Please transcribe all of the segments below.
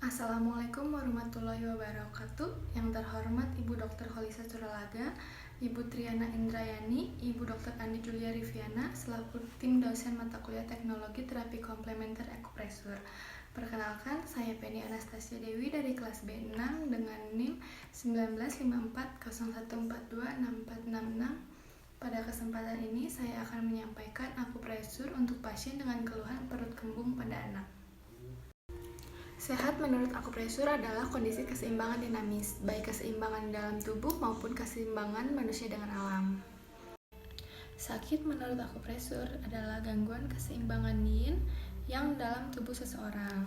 Assalamualaikum warahmatullahi wabarakatuh. Yang terhormat Ibu Dr. Holisa Suralaga, Ibu Triana Indrayani, Ibu Dr. Andi Julia Riviana selaku tim dosen mata kuliah Teknologi Terapi Komplementer Akupresur. Perkenalkan, saya Penny Anastasia Dewi dari kelas B6 dengan NIM 195401426466. Pada kesempatan ini saya akan menyampaikan akupresur untuk pasien dengan keluhan perut kembung pada anak. Sehat menurut akupresur adalah kondisi keseimbangan dinamis, baik keseimbangan dalam tubuh maupun keseimbangan manusia dengan alam. Sakit menurut akupresur adalah gangguan keseimbangan yin yang dalam tubuh seseorang.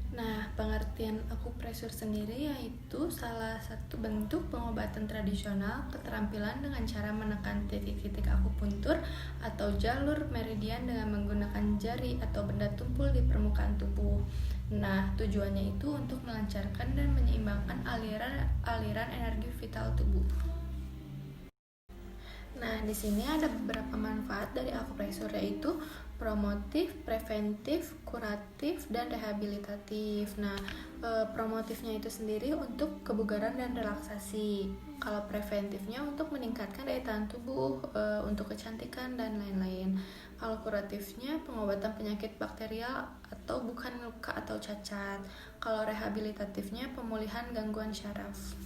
Nah, pengertian akupresur sendiri yaitu salah satu bentuk pengobatan tradisional keterampilan dengan cara menekan titik-titik akupuntur atau jalur meridian dengan menggunakan jari atau benda tumpul di permukaan tubuh. Nah, tujuannya itu untuk melancarkan dan menyeimbangkan aliran energi vital tubuh. Nah, di sini ada beberapa manfaat dari akupresur yaitu promotif, preventif, kuratif, dan rehabilitatif. Nah, promotifnya itu sendiri untuk kebugaran dan relaksasi. Kalau preventifnya untuk meningkatkan daya tahan tubuh, untuk kecantikan dan lain-lain. Kalau kuratifnya pengobatan penyakit bakterial atau bukan luka atau cacat. Kalau rehabilitatifnya pemulihan gangguan syaraf.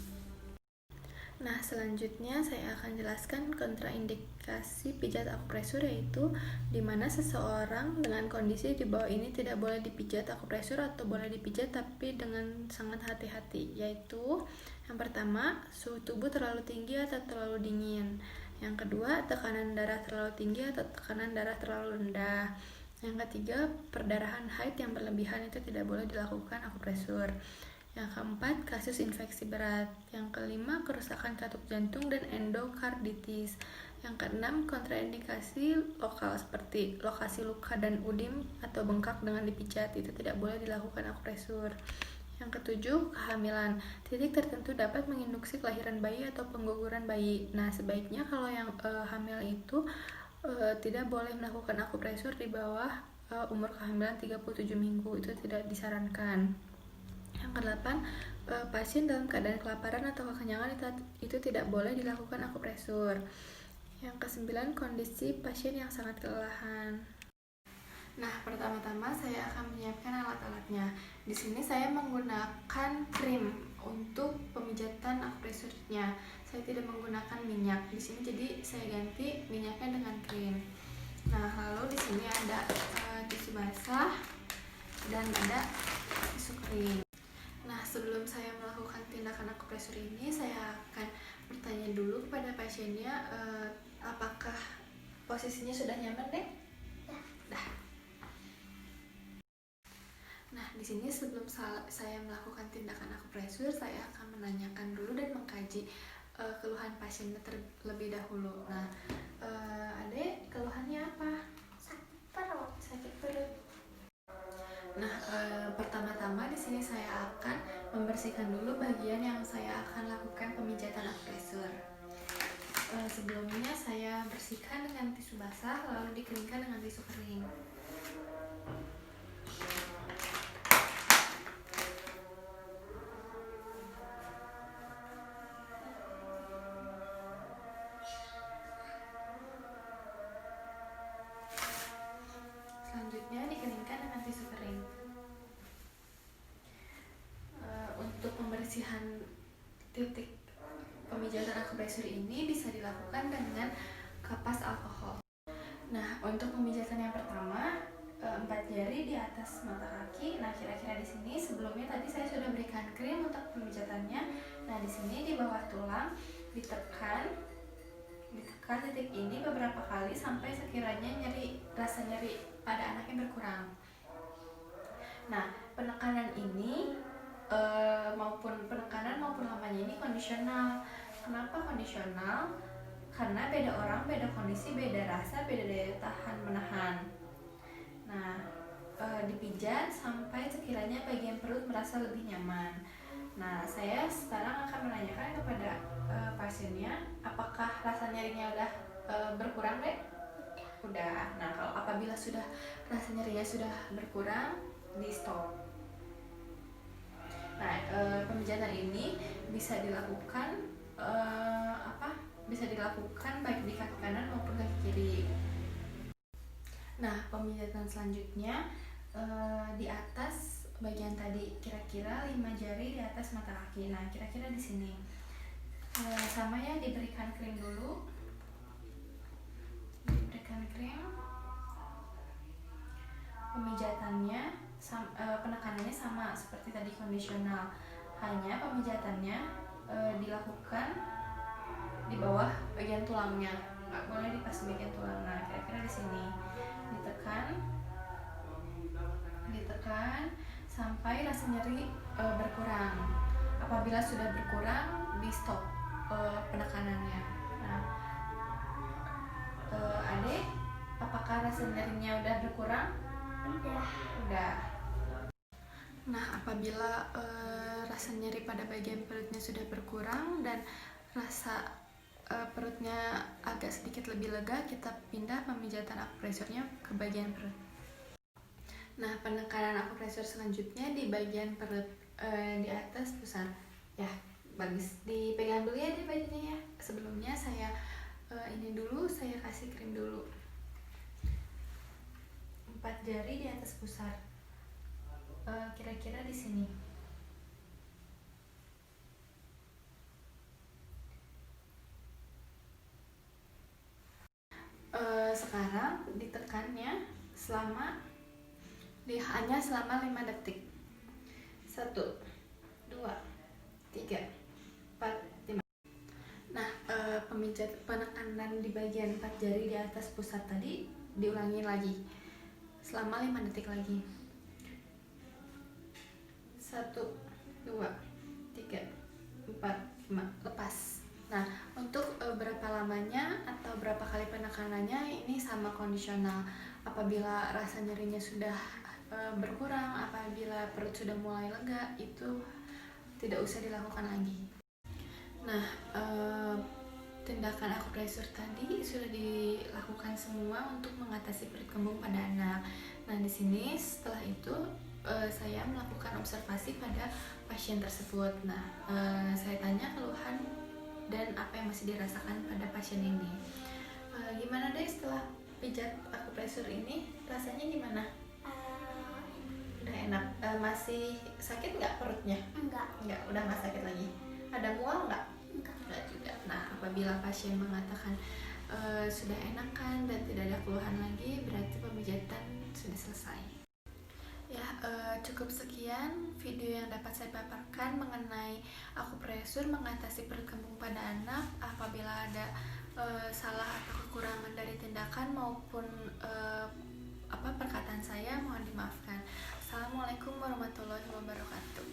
Nah, selanjutnya saya akan jelaskan kontraindikasi pijat akupresur yaitu di mana seseorang dengan kondisi di bawah ini tidak boleh dipijat akupresur atau boleh dipijat tapi dengan sangat hati-hati, yaitu yang pertama, suhu tubuh terlalu tinggi atau terlalu dingin. Yang kedua, tekanan darah terlalu tinggi atau tekanan darah terlalu rendah. Yang ketiga, perdarahan haid yang berlebihan itu tidak boleh dilakukan akupresur. Yang keempat, kasus infeksi berat. Yang kelima, kerusakan katup jantung dan endokarditis. Yang keenam, kontraindikasi lokal seperti lokasi luka dan udim atau bengkak dengan dipijat itu tidak boleh dilakukan akupresur. Yang ketujuh, kehamilan. Titik tertentu dapat menginduksi kelahiran bayi atau pengguguran bayi. Nah, sebaiknya kalau yang hamil itu tidak boleh melakukan akupresur di bawah umur kehamilan 37 minggu. Itu tidak disarankan. Yang kedelapan, pasien dalam keadaan kelaparan atau kekenyangan itu tidak boleh dilakukan akupresur. Yang kesembilan, kondisi pasien yang sangat kelelahan. Nah, pertama-tama saya akan menyiapkan alat-alatnya. Di sini saya menggunakan krim untuk pemijatan akupresurnya. Saya tidak menggunakan minyak. Di sini jadi saya ganti minyaknya dengan krim. Nah, lalu di sini ada tisu basah dan ada tisu kering. Nah, sebelum saya melakukan tindakan akupresur ini, saya akan bertanya dulu kepada pasiennya apakah posisinya sudah nyaman, Dek? Dah. Nah, di sini sebelum saya melakukan tindakan akupresur, saya akan menanyakan dulu dan mengkaji keluhan pasiennya terlebih dahulu. Nah, Adek, keluhannya apa? Sakit perut. Nah, pertama-tama di sini saya akan membersihkan dulu bagian yang saya akan lakukan pemijatan akupresur. Sebelumnya saya bersihkan dengan tisu basah lalu dikeringkan dengan tisu kering. Selanjutnya dikeringkan dengan tisu kering. Untuk pembersihan titik pemijatan akupresur ini bisa dilakukan dengan kapas alkohol. Nah, untuk pemijatan yang pertama, 4 jari di atas mata kaki. Nah, kira-kira di sini sebelumnya tadi saya sudah berikan krim untuk pemijatannya. Nah, di sini di bawah tulang ditekan titik ini beberapa kali sampai sekiranya rasa nyeri pada anaknya berkurang. Nah, penekanan ini maupun lamanya ini kondisional. Kenapa kondisional? Karena beda orang, beda kondisi, beda rasa, beda daya tahan menahan. Nah, dipijat sampai sekiranya bagian perut merasa lebih nyaman. Nah, saya sekarang akan menanyakan kepada pasiennya, apakah rasa nyerinya udah berkurang, Dek? Udah. Nah, kalau apabila sudah rasa nyerinya sudah berkurang, di stop. Nah, pemijatan ini bisa dilakukan bisa dilakukan baik di kaki kanan maupun kaki kiri. Nah, pemijatan selanjutnya di atas bagian tadi, kira-kira 5 jari di atas mata kaki. Nah, kira-kira di sini. Sama ya, diberikan krim dulu. Diberikan krim. Pemijatannya penekanannya sama seperti tadi kondisional. Hanya pemijatannya dilakukan di bawah bagian tulangnya, nggak boleh di pas bagian tulang. Nah, kira-kira di sini ditekan sampai rasa nyeri berkurang. Apabila sudah berkurang, di stop penekanannya. Nah, Adik, apakah rasa nyerinya udah berkurang? Udah. Nah, apabila rasa nyeri pada bagian perutnya sudah berkurang dan rasa perutnya agak sedikit lebih lega, kita pindah pemijatan akupresurnya ke bagian perut. Nah, penekanan akupresur selanjutnya di bagian perut, di atas pusar. Ya, bagus. Dipegang dulu ya deh bajunya ya. Sebelumnya saya ini dulu, saya kasih krim dulu. 4 jari di atas pusar. Kira-kira di sini. Sekarang ditekannya hanya selama 5 detik. 1, 2, 3, 4, 5. Nah, penekanan di bagian 4 jari di atas pusat tadi diulangi lagi selama 5 detik lagi. 1, 2, 3, 4, 5, lepas. Nah, untuk berapa lamanya atau berapa kali penekanannya ini sama kondisional. Apabila rasa nyerinya sudah berkurang, apabila perut sudah mulai lega, itu tidak usah dilakukan lagi. Nah, tindakan akupresur tadi sudah dilakukan semua untuk mengatasi perut kembung pada anak. Nah, di sini setelah itu saya melakukan observasi pada pasien tersebut. Nah, saya tanya keluhan dan apa yang masih dirasakan pada pasien ini. Gimana deh setelah pijat akupresur ini, rasanya gimana? Udah enak. Masih sakit nggak perutnya? Enggak, udah nggak sakit lagi. Ada mual nggak? Enggak juga. Nah, apabila pasien mengatakan sudah enakan dan tidak ada keluhan lagi, berarti pemijatan sudah selesai. Ya, cukup sekian video yang dapat saya paparkan mengenai akupresur mengatasi perut kembung pada anak. Apabila ada salah atau kekurangan dari tindakan maupun perkataan saya, mohon dimaafkan. Assalamualaikum warahmatullahi wabarakatuh.